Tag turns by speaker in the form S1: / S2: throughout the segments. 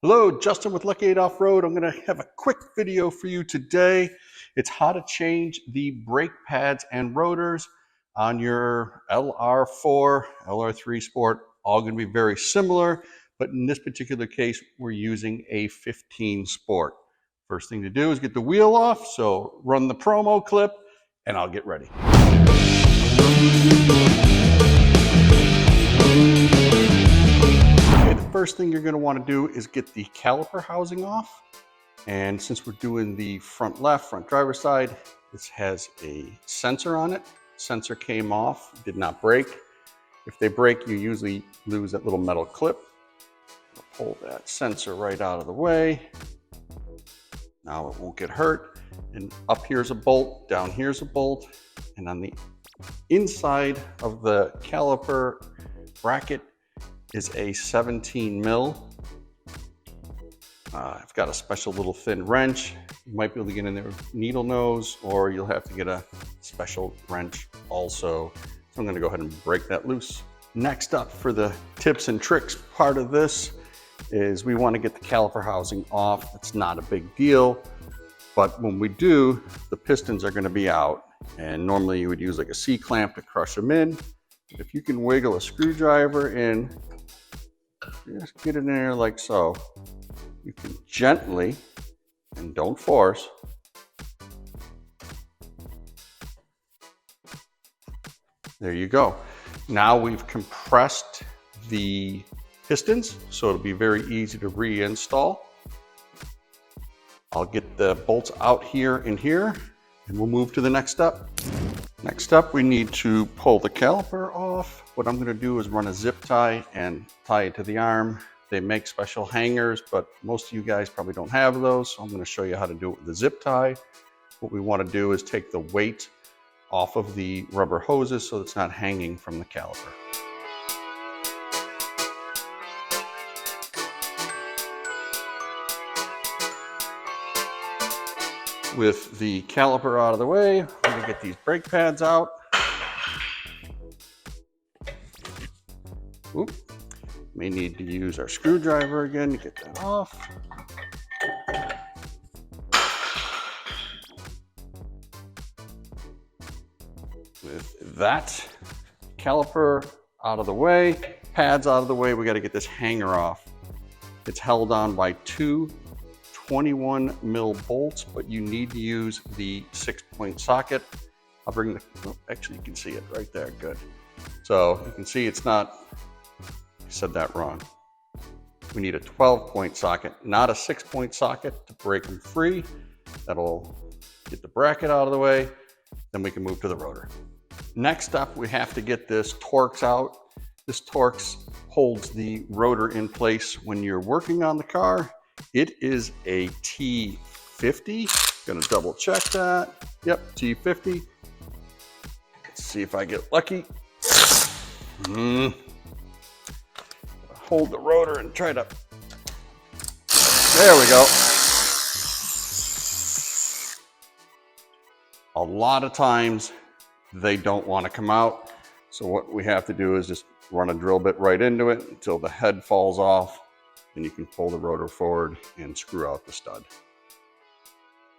S1: Hello, Justin with Lucky 8 Off-Road. I'm going to have a quick video for you today. It's how to change the brake pads and rotors on your LR4, LR3 Sport. All going to be very similar, but in this particular case, we're using a 15 Sport. First thing to do is get the wheel off, so run the promo clip, and I'll get ready. First thing you're going to want to do is get the caliper housing off. And since we're doing the front left, front driver's side, this has a sensor on it. Sensor came off, did not break. If they break, you usually lose that little metal clip. Pull that sensor right out of the way. Now it won't get hurt. And up here's a bolt, down here's a bolt. And on the inside of the caliper bracket is a 17 mil. I've got a special little thin wrench. You might be able to get in there with needle nose, or you'll have to get a special wrench also. So I'm going to go ahead and break that loose. Next up, for the tips and tricks part of this, is we want to get the caliper housing off. It's not a big deal, but when we do, the pistons are going to be out, and normally you would use like a C-clamp to crush them in. If you can wiggle a screwdriver in, just get in there like so. You can gently, and don't force, there you go. Now we've compressed the pistons, so it'll be very easy to reinstall. I'll get the bolts out here and here, and we'll move to the next step. Next up, we need to pull the caliper off. What I'm going to do is run a zip tie and tie it to the arm. They make special hangers, but most of you guys probably don't have those, so I'm going to show you how to do it with the zip tie. What we want to do is take the weight off of the rubber hoses so it's not hanging from the caliper. With the caliper out of the way, we're going to get these brake pads out. Oop. May need to use our screwdriver again to get that off. With that caliper out of the way, pads out of the way, we got to get this hanger off. It's held on by two 21 mil bolts, but you need to use the 6-point socket. I'll bring the, oh, actually you can see it right there, good. So you can see it's not, I said that wrong. We need a 12-point socket, not a 6-point socket to break them free. That'll get the bracket out of the way, then we can move to the rotor. Next up, we have to get this Torx out. This Torx holds the rotor in place when you're working on the car. It is a T50. Gonna double check that. Yep, T50. Let's see if I get lucky. Hold the rotor and try to, there we go. A lot of times they don't want to come out. So what we have to do is just run a drill bit right into it until the head falls off. And you can pull the rotor forward and screw out the stud.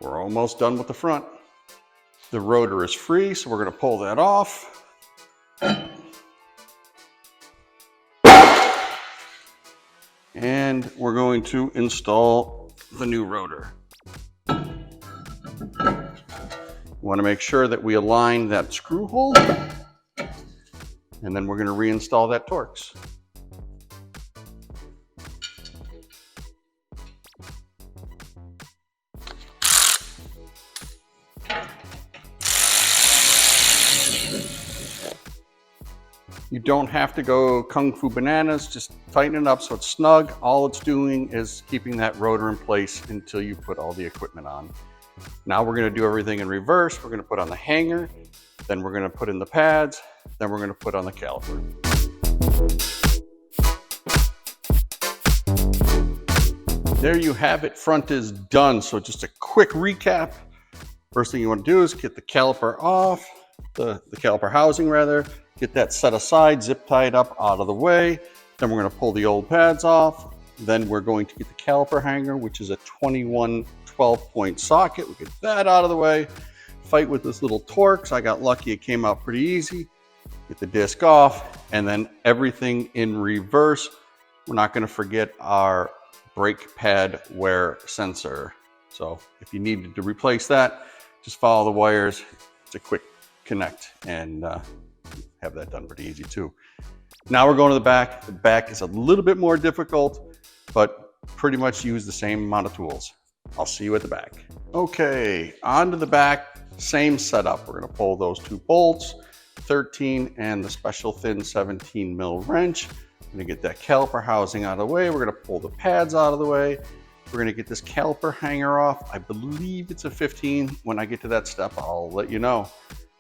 S1: We're almost done with the front. The rotor is free, so we're going to pull that off. And we're going to install the new rotor. We want to make sure that we align that screw hole, and then we're going to reinstall that Torx. You don't have to go kung fu bananas, just tighten it up so it's snug. All it's doing is keeping that rotor in place until you put all the equipment on. Now we're going to do everything in reverse. We're going to put on the hanger, then we're going to put in the pads, then we're going to put on the caliper. There you have it, front is done. So just a quick recap. First thing you want to do is get the caliper off, the caliper housing rather. Get that set aside, zip tie it up out of the way. Then we're going to pull the old pads off, Then we're going to get the caliper hanger, which is a 21 12-point socket. We get that out of the way. Fight with this little Torx. I got lucky, it came out pretty easy. Get the disc off, and then everything in reverse. We're not going to forget our brake pad wear sensor. So if you needed to replace that, just follow the wires. It's a quick connect, and have that done pretty easy too. Now we're going to the back. The back is a little bit more difficult, but pretty much use the same amount of tools. I'll see you at the back. Okay, on to the back, same setup. We're going to pull those two bolts, 13 and the special thin 17 mil wrench. I'm going to get that caliper housing out of the way. We're going to pull the pads out of the way. We're going to get this caliper hanger off. I believe it's a 15. When I get to that step, I'll let you know.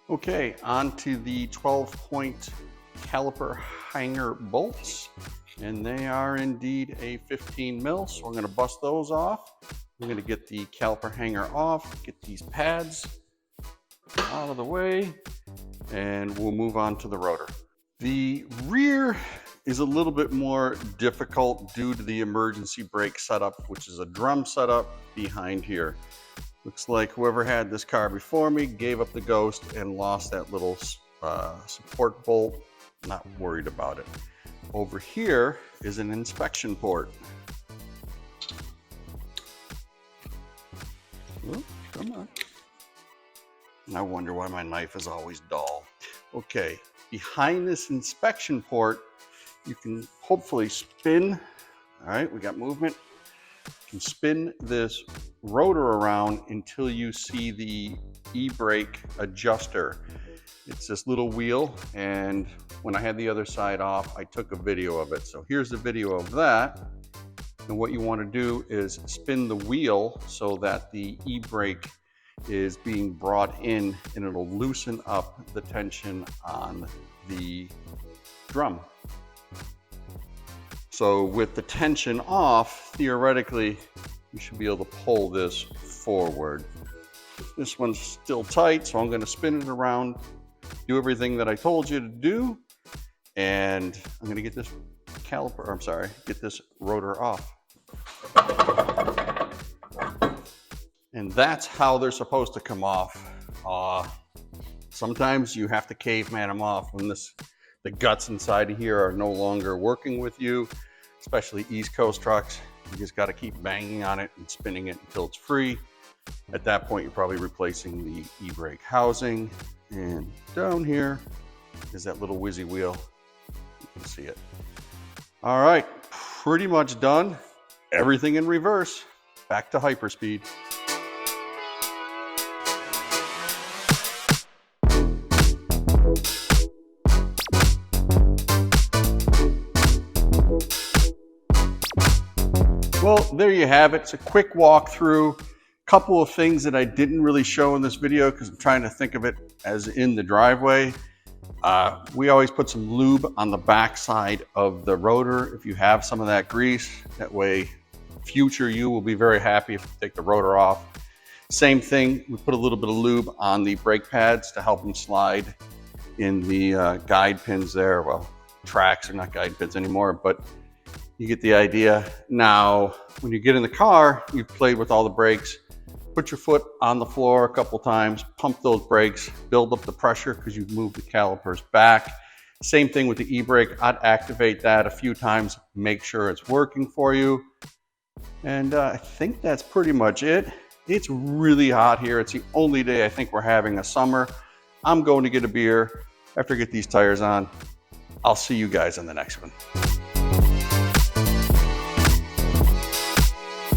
S1: Okay, on to the 12-point caliper hanger bolts, and they are indeed a 15 mil. So we're going to bust those off. I'm going to get the caliper hanger off, get these pads out of the way, and we'll move on to the rotor. The rear is a little bit more difficult due to the emergency brake setup, which is a drum setup behind here. Looks like whoever had this car before me gave up the ghost and lost that little support bolt. Not worried about it. Over here is an inspection port. Oh, come on. And I wonder why my knife is always dull. Okay, behind this inspection port, you can hopefully spin. All right, we got movement. You can spin this rotor around until you see the e-brake adjuster. It's this little wheel, and when I had the other side off, I took a video of it. So here's the video of that. And what you want to do is spin the wheel so that the e-brake is being brought in, and it'll loosen up the tension on the drum. So with the tension off, theoretically, you should be able to pull this forward. This one's still tight, so I'm going to spin it around, do everything that I told you to do, and I'm going to get this get this rotor off. And that's how they're supposed to come off. Sometimes you have to caveman them off when the guts inside of here are no longer working with you, especially East Coast trucks. You just got to keep banging on it and spinning it until it's free. At that point, you're probably replacing the e-brake housing. And down here is that little whizzy wheel. You can see it. All right, pretty much done. Everything in reverse. Back to hyperspeed. Well, there you have it. It's a quick walkthrough. Couple of things that I didn't really show in this video because I'm trying to think of it as in the driveway. We always put some lube on the back side of the rotor if you have some of that grease. That way, future you will be very happy if you take the rotor off. Same thing, we put a little bit of lube on the brake pads to help them slide in the guide pins there. Well, tracks are not guide pins anymore, but you get the idea. Now, when you get in the car, you've played with all the brakes. Put your foot on the floor a couple times, pump those brakes, build up the pressure because you've moved the calipers back. Same thing with the e-brake. I'd activate that a few times, make sure it's working for you. And I think that's pretty much it. It's really hot here. It's the only day I think we're having a summer. I'm going to get a beer after I get these tires on. I'll see you guys in the next one.